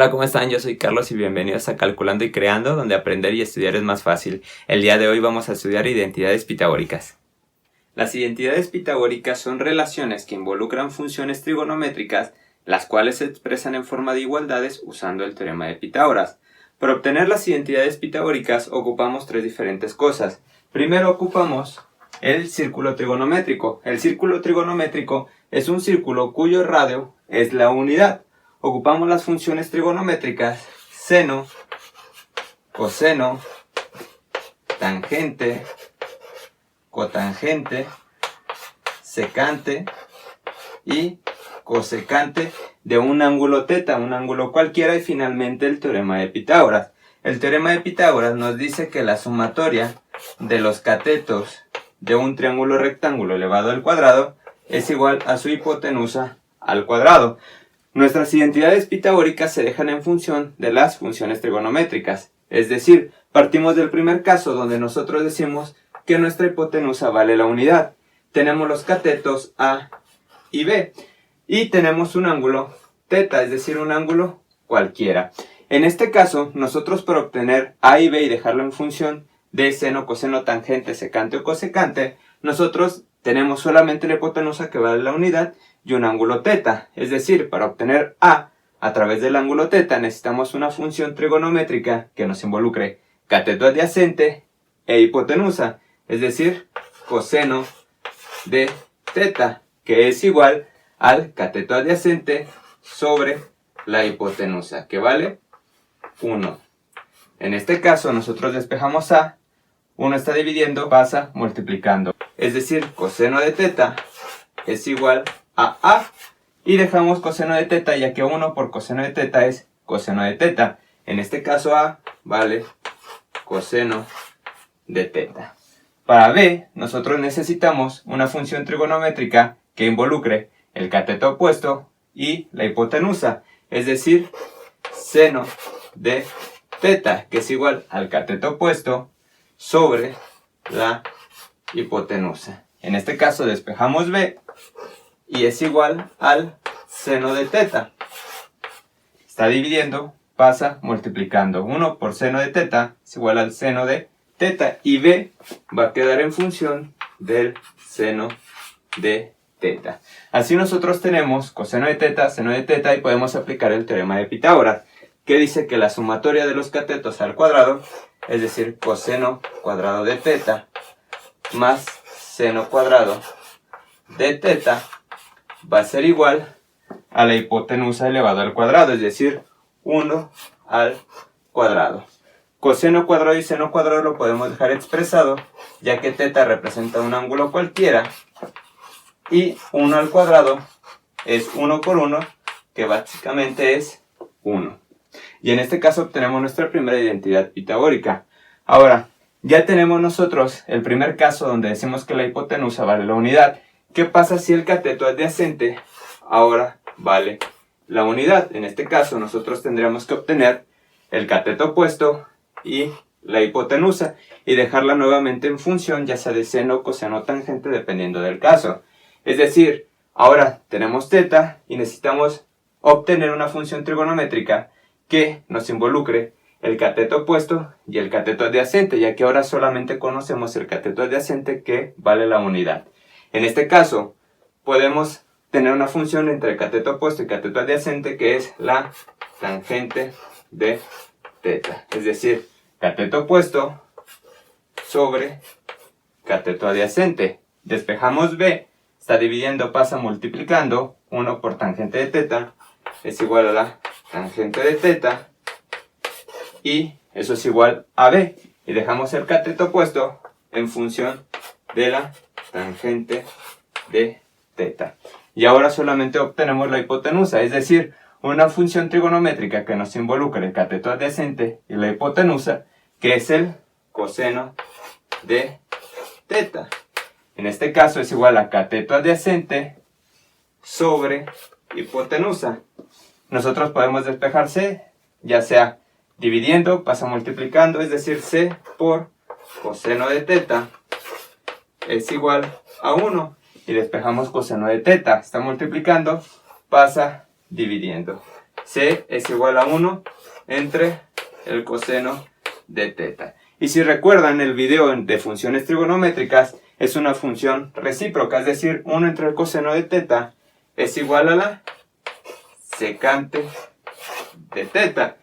Hola, ¿cómo están? Yo soy Carlos y bienvenidos a Calculando y Creando, donde aprender y estudiar es más fácil. El día de hoy vamos a estudiar identidades pitagóricas. Las identidades pitagóricas son relaciones que involucran funciones trigonométricas, las cuales se expresan en forma de igualdades usando el teorema de Pitágoras. Para obtener las identidades pitagóricas ocupamos tres diferentes cosas. Primero ocupamos el círculo trigonométrico. El círculo trigonométrico es un círculo cuyo radio es la unidad. Ocupamos las funciones trigonométricas seno, coseno, tangente, cotangente, secante y cosecante de un ángulo teta, un ángulo cualquiera, y finalmente el teorema de Pitágoras. El teorema de Pitágoras nos dice que la sumatoria de los catetos de un triángulo rectángulo elevado al cuadrado es igual a su hipotenusa al cuadrado. Nuestras identidades pitagóricas se dejan en función de las funciones trigonométricas, es decir, partimos del primer caso donde nosotros decimos que nuestra hipotenusa vale la unidad. Tenemos los catetos A y B y tenemos un ángulo teta, es decir, un ángulo cualquiera. En este caso, nosotros para obtener A y B y dejarlo en función de seno, coseno, tangente, secante o cosecante, nosotros tenemos solamente la hipotenusa que vale la unidad y un ángulo teta. Es decir, para obtener A través del ángulo teta necesitamos una función trigonométrica que nos involucre cateto adyacente e hipotenusa, es decir, coseno de teta, que es igual al cateto adyacente sobre la hipotenusa, que vale 1. En este caso nosotros despejamos A, 1 está dividiendo, pasa multiplicando, es decir, coseno de teta es igual a y dejamos coseno de teta, ya que 1 por coseno de teta es coseno de teta. En este caso A vale coseno de teta. Para B nosotros necesitamos una función trigonométrica que involucre el cateto opuesto y la hipotenusa, es decir, seno de teta, que es igual al cateto opuesto sobre la hipotenusa. En este caso despejamos B y es igual al seno de teta. Está dividiendo, pasa multiplicando. 1 por seno de teta es igual al seno de teta. Y B va a quedar en función del seno de teta. Así nosotros tenemos coseno de teta, seno de teta, y podemos aplicar el teorema de Pitágoras, que dice que la sumatoria de los catetos al cuadrado, es decir, coseno cuadrado de teta, más seno cuadrado de teta, va a ser igual a la hipotenusa elevado al cuadrado, es decir, 1 al cuadrado. Coseno cuadrado y seno cuadrado lo podemos dejar expresado, ya que teta representa un ángulo cualquiera, y 1 al cuadrado es 1 por 1, que básicamente es 1. Y en este caso obtenemos nuestra primera identidad pitagórica. Ahora, ya tenemos nosotros el primer caso donde decimos que la hipotenusa vale la unidad. ¿Qué pasa si el cateto adyacente ahora vale la unidad? En este caso nosotros tendríamos que obtener el cateto opuesto y la hipotenusa y dejarla nuevamente en función, ya sea de seno, coseno, tangente, dependiendo del caso. Es decir, ahora tenemos teta y necesitamos obtener una función trigonométrica que nos involucre el cateto opuesto y el cateto adyacente, ya que ahora solamente conocemos el cateto adyacente que vale la unidad. En este caso, podemos tener una función entre el cateto opuesto y cateto adyacente que es la tangente de teta. Es decir, cateto opuesto sobre cateto adyacente. Despejamos B, está dividiendo, pasa multiplicando, 1 por tangente de teta es igual a la tangente de teta, y eso es igual a B. Y dejamos el cateto opuesto en función de la tangente de teta. Y ahora solamente obtenemos la hipotenusa, es decir, una función trigonométrica que nos involucre el cateto adyacente y la hipotenusa, que es el coseno de teta. En este caso es igual a cateto adyacente sobre hipotenusa. Nosotros podemos despejar C, ya sea dividiendo, pasa multiplicando, es decir, C por coseno de teta es igual a 1. Y despejamos coseno de teta, está multiplicando, pasa dividiendo. C es igual a 1 entre el coseno de teta. Y si recuerdan el video de funciones trigonométricas, es una función recíproca, es decir, 1 entre el coseno de teta es igual a la secante de teta.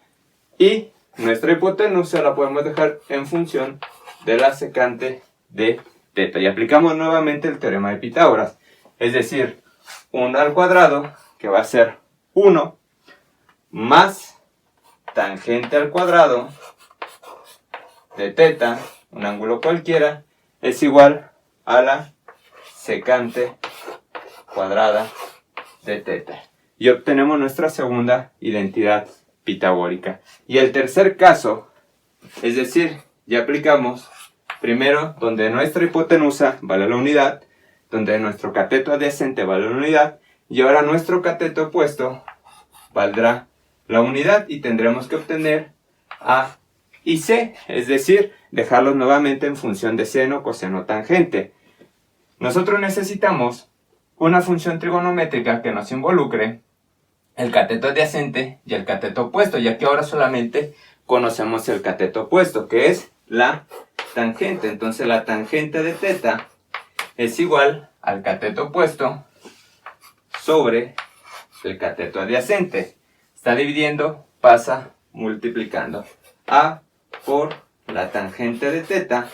Y nuestra hipotenusa la podemos dejar en función de la secante de teta. Y aplicamos nuevamente el teorema de Pitágoras, es decir, 1 al cuadrado, que va a ser 1, más tangente al cuadrado de teta, un ángulo cualquiera, es igual a la secante cuadrada de teta. Y obtenemos nuestra segunda identidad pitagórica. Y el tercer caso, es decir, ya aplicamos primero donde nuestra hipotenusa vale la unidad, donde nuestro cateto adyacente vale la unidad, y ahora nuestro cateto opuesto valdrá la unidad y tendremos que obtener A y C, es decir, dejarlos nuevamente en función de seno, coseno, tangente. Nosotros necesitamos una función trigonométrica que nos involucre el cateto adyacente y el cateto opuesto, ya que ahora solamente conocemos el cateto opuesto, que es la tangente. Entonces la tangente de teta es igual al cateto opuesto sobre el cateto adyacente. Está dividiendo, pasa multiplicando. A por la tangente de teta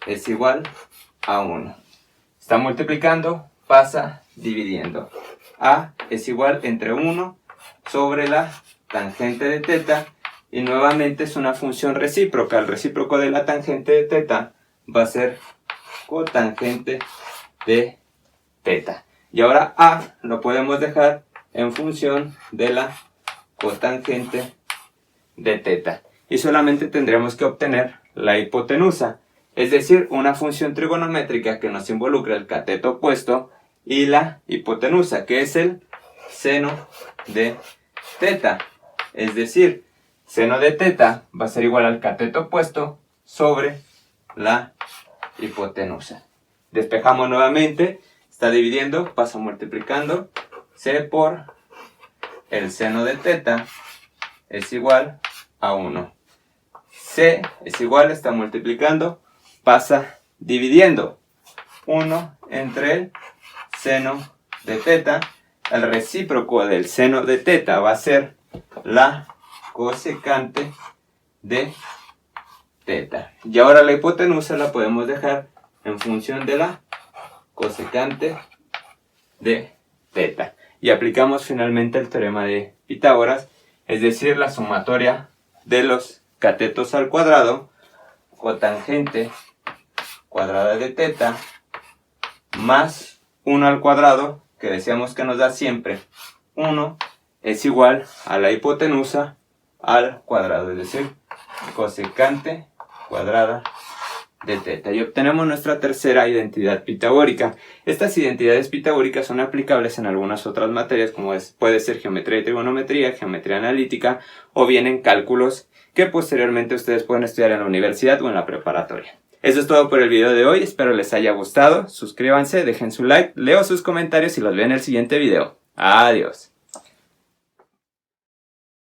es igual a 1. Está multiplicando, pasa dividiendo. A es igual entre 1 sobre la tangente de teta. Y nuevamente es una función recíproca. El recíproco de la tangente de teta va a ser cotangente de teta. Y ahora A lo podemos dejar en función de la cotangente de teta. Y solamente tendremos que obtener la hipotenusa, es decir, una función trigonométrica que nos involucra el cateto opuesto y la hipotenusa, que es el seno de teta. Es decir, seno de teta va a ser igual al cateto opuesto sobre la hipotenusa. Despejamos nuevamente, está dividiendo, pasa multiplicando. C por el seno de teta es igual a 1. C es igual, está multiplicando, pasa dividiendo. 1 entre el seno de teta. El recíproco del seno de teta va a ser la cosecante de teta. Y ahora la hipotenusa la podemos dejar en función de la cosecante de teta. Y aplicamos finalmente el teorema de Pitágoras, es decir, la sumatoria de los catetos al cuadrado, cotangente cuadrada de teta, más 1 al cuadrado, que decíamos que nos da siempre 1, es igual a la hipotenusa al cuadrado, es decir, cosecante cuadrada de teta. Y obtenemos nuestra tercera identidad pitagórica. Estas identidades pitagóricas son aplicables en algunas otras materias, como puede ser geometría y trigonometría, geometría analítica, o bien en cálculos que posteriormente ustedes pueden estudiar en la universidad o en la preparatoria. Eso es todo por el video de hoy, espero les haya gustado. Suscríbanse, dejen su like, leo sus comentarios y los veo en el siguiente video. Adiós.